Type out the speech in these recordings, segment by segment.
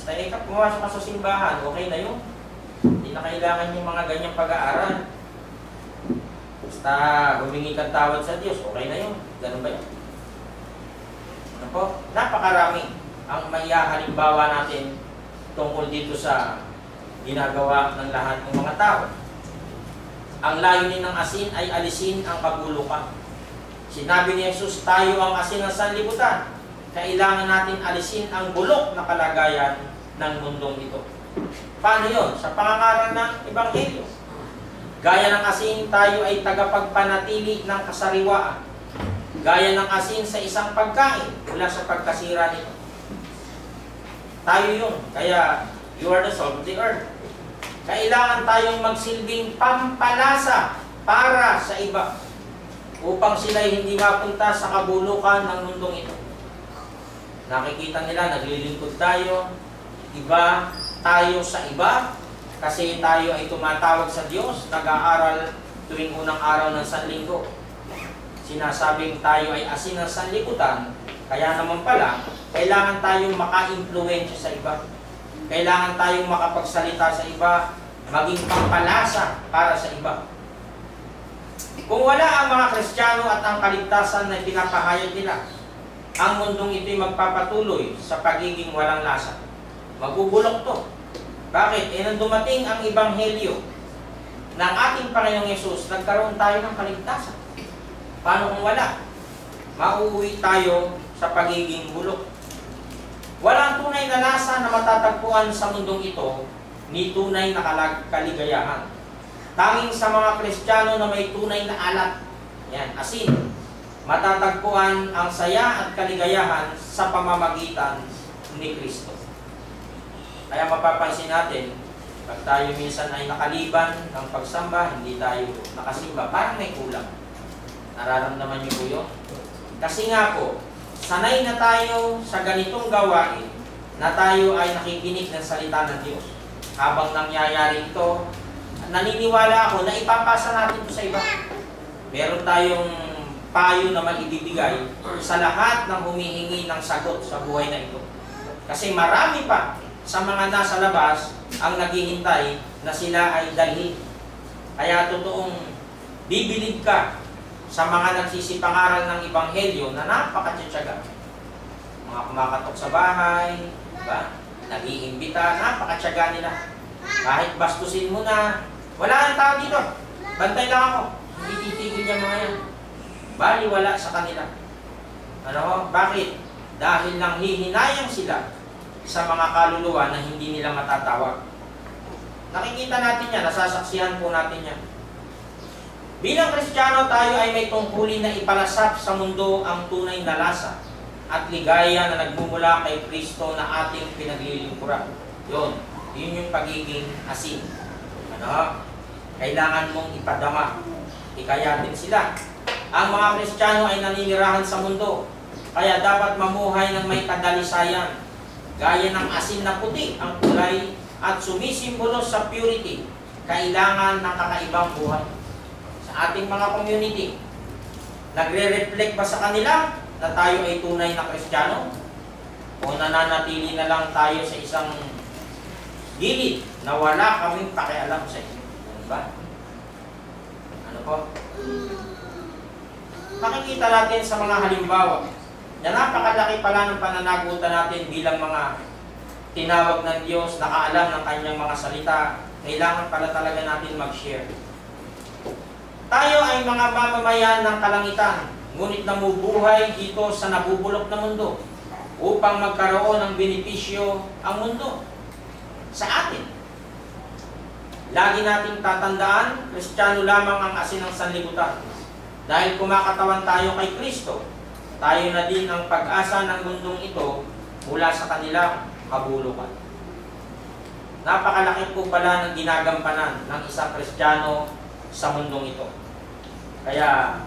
Basta pumasok ka sa simbahan, okay na yun. Hindi na kailangan yung mga ganyang pag-aaral. Basta humingi kang tawad sa Diyos, okay na yun. Ganun ba yun? Ano po? Napakarami ang maihahalimbawa natin tungkol dito sa ginagawa ng lahat ng mga tao. Ang layunin ng asin ay alisin ang kabulukan. Sinabi ni Jesus, tayo ang asin ng sanlibutan. Kailangan natin alisin ang bulok na kalagayan ng mundong ito. Paano yun? Sa pangangaral ng Ebanghelyo. Gaya ng asin, tayo ay tagapagpanatili ng kasariwaan. Gaya ng asin sa isang pagkain mula sa pagkasira nito. Tayo yun. Kaya, you are the salt of the earth. Kailangan tayong magsilbing pampalasa para sa iba upang sila'y hindi mapunta sa kabulukan ng mundong ito. Nakikita nila, naglilingkod tayo, iba tayo sa iba, kasi tayo ay tumatawag sa Diyos, nag-aaral tuwing unang araw ng Sanlinggo. Sinasabing tayo ay asin ng sanlibutan, kaya naman pala, kailangan tayong maka-influensya sa iba. Kailangan tayong makapagsalita sa iba, maging pampalasa para sa iba. Kung wala ang mga Kristiyano at ang kaligtasan na pinapahayag nila, ang mundong ito'y magpapatuloy sa pagiging walang lasa. Magugulok to. Bakit? Nang dumating ang Ebanghelyo ng ating Panginoong Yesus, nagkaroon tayo ng kaligtasan. Paano kung wala? Mauuwi tayo sa pagiging bulok. Walang tunay na lasa na matatagpuan sa mundong ito ni tunay na kaligayahan. Tanging sa mga Kristiyano na may tunay na alat, yan, asin, matatagpuan ang saya at kaligayahan sa pamamagitan ni Kristo. Kaya mapapansin natin, pag tayo minsan ay nakaliban ng pagsamba, hindi tayo nakasimba, parang may kulang. Nararamdaman niyo po yun? Kasi nga po, sanay na tayo sa ganitong gawain na tayo ay nakikinig ng salita ng Diyos. Habang nangyayari ito, naniniwala ako na ipapasa natin ito sa iba. Meron tayong payo na maibibigay sa lahat ng humihingi ng sagot sa buhay na ito. Kasi marami pa sa mga nasa labas ang naghihintay na sila ay dalhin. Kaya totoong bibilib ka sa mga nagsisipangaral ng Ebanghelyo na napakatiyatsaga. Mga kumakatok sa bahay, diba? Nag-iimbita, napakatyaga nila. Kahit bastusin mo na, wala nang tao dito. Bantay lang ako. Hindi titigil niya mga yan. Bali wala sa kanila. Ano? Bakit? Dahil lang hihinayang sila sa mga kaluluwa na hindi nila matatawag. Nakikita natin yan, nasasaksihan po natin yan. Bilang Kristiyano, tayo ay may tungkulin na ipalasap sa mundo ang tunay na lasa at ligaya na nagmumula kay Kristo na ating pinaglilingkuran. Yun yung pagiging asin. Ano? Kailangan mong ipadama. Ikayatin sila. Ang mga Kristiyano ay naninirahan sa mundo, kaya dapat mamuhay ng may kadalisayan. Gaya ng asin na puti ang kulay at sumisimbolo sa purity, kailangan ng kakaibang buhay. Sa ating mga community, nagre-reflect ba sa kanila na tayo ay tunay na Kristiyano? O nananatili na lang tayo sa isang gilid na wala kaming pakialam sa inyo? Ano ba? Ano po? Makikita natin sa mga halimbawa na napakalaki pala ng pananagutan natin bilang mga tinawag ng Diyos, nakaalam ng kanyang mga salita. Kailangan pala talaga natin mag-share. Tayo ay mga mamamayan ng kalangitan, ngunit namubuhay dito sa nabubulok na mundo upang magkaroon ng benepisyo ang mundo sa atin. Lagi nating tatandaan, Kristiyano lamang ang asin ng sanlibutan. Dahil kumakatawan tayo kay Kristo, tayo na din ang pag-asa ng mundong ito mula sa kanilang kabulukan. Napakalaki po pala ng ginagampanan ng isang Kristiyano sa mundong ito. Kaya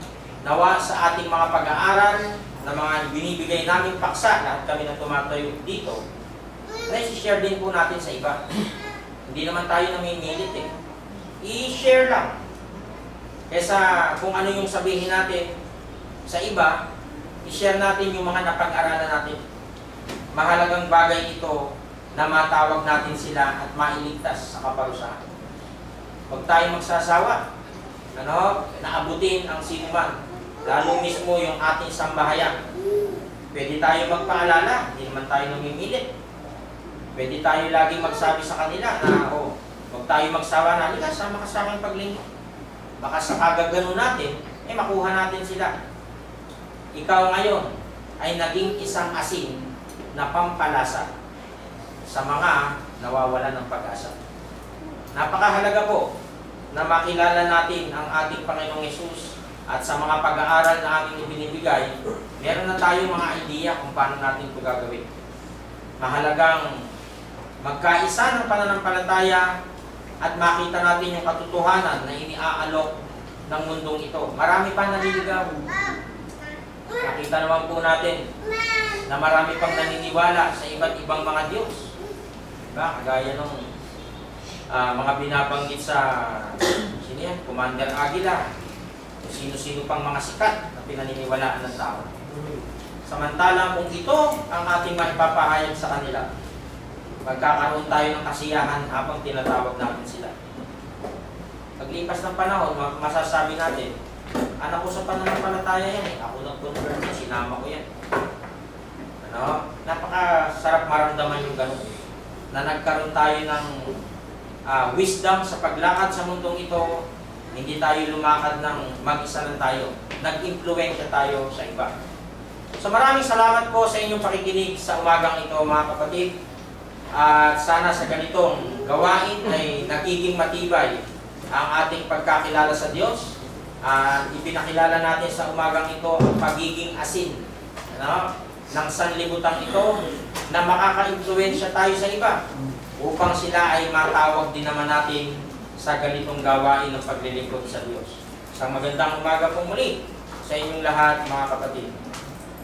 nawa sa ating mga pag-aaral na mga binibigay naming paksa, lahat kami na tumatayo dito, na i-share din po natin sa iba. Hindi naman tayo namimilit eh. I-share lang. Kesa kung ano yung sabihin natin sa iba, i-share natin yung mga napag-aralan natin. Mahalagang bagay ito na matawag natin sila at mailigtas sa kaparusahan. Huwag tayo magsasawa, na abutin ang sinuman, lalo mismo yung ating sambahayan. Pwede tayo magpaalala, hindi naman tayo namimilit. Pwede tayo laging magsabi sa kanila na, huwag tayo magsawa na, halika, sama ka sa aking paglingkod. Baka sa kagagano natin, makuha natin sila. Ikaw ngayon ay naging isang asin na pampalasa sa mga nawawalan ng pag-asa. Napakahalaga po na makilala natin ang ating Panginoong Hesus at sa mga pag-aaral na aming ibinibigay, meron na tayong mga idea kung paano natin ito gagawin. Mahalagang magkaisa ng pananampalataya at makita natin yung katotohanan na iniaalok ng mundong ito. Marami pa naliligaw. Nakita naman po natin na marami pang naniniwala sa iba't ibang mga Diyos. Diba? Kagaya nung mga binabanggit sa Commander Aguila, kung sino-sino pang mga sikat na pinaniniwalaan ng tao. Samantalang kung ito ang ating maipapahayag sa kanila, magkakaroon tayo ng kasiyahan habang tinatawag natin sila. Paglipas ng panahon, masasabi natin, anak ko sa pananampalataya yan, ako nag-convert yan, sinama ko yan. Napakasarap maramdaman yung gano'n, na nagkaroon tayo ng wisdom sa paglakad sa mundong ito. Hindi tayo lumakad ng mag-isa lang tayo. Nag-impluwensya tayo sa iba. So maraming salamat po sa inyong pakikinig sa umagang ito, mga kapatid. At sana sa ganitong gawain ay nagiging matibay ang ating pagkakilala sa Diyos. At ipinakilala natin sa umagang ito ang pagiging asin ng sanlibutan ito na makaka-impluwensya tayo sa iba upang sila ay matawag din naman natin sa ganitong gawain ng paglilingkod sa Diyos. Isang magandang umaga po muli sa inyong lahat, mga kapatid.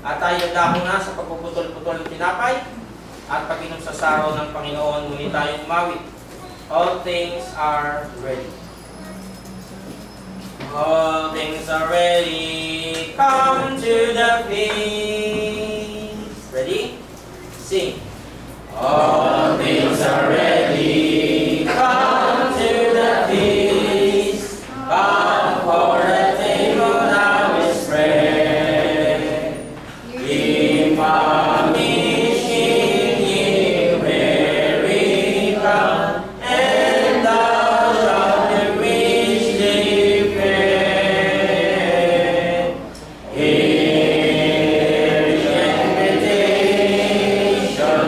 At tayo dahon na sa pagpuputol-putol ng tinapay at pag-inom sa saraw ng Panginoon, muli tayong umawit. All things are ready. All things are ready. Come to the feast. Ready? Sing. All things are ready. Come to the feast. Come for the table now is spread. Ye famishing, ye weary come, and thou shalt be richly fed. Hear the invitation.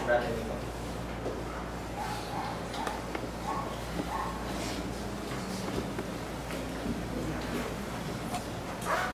Brother Nico.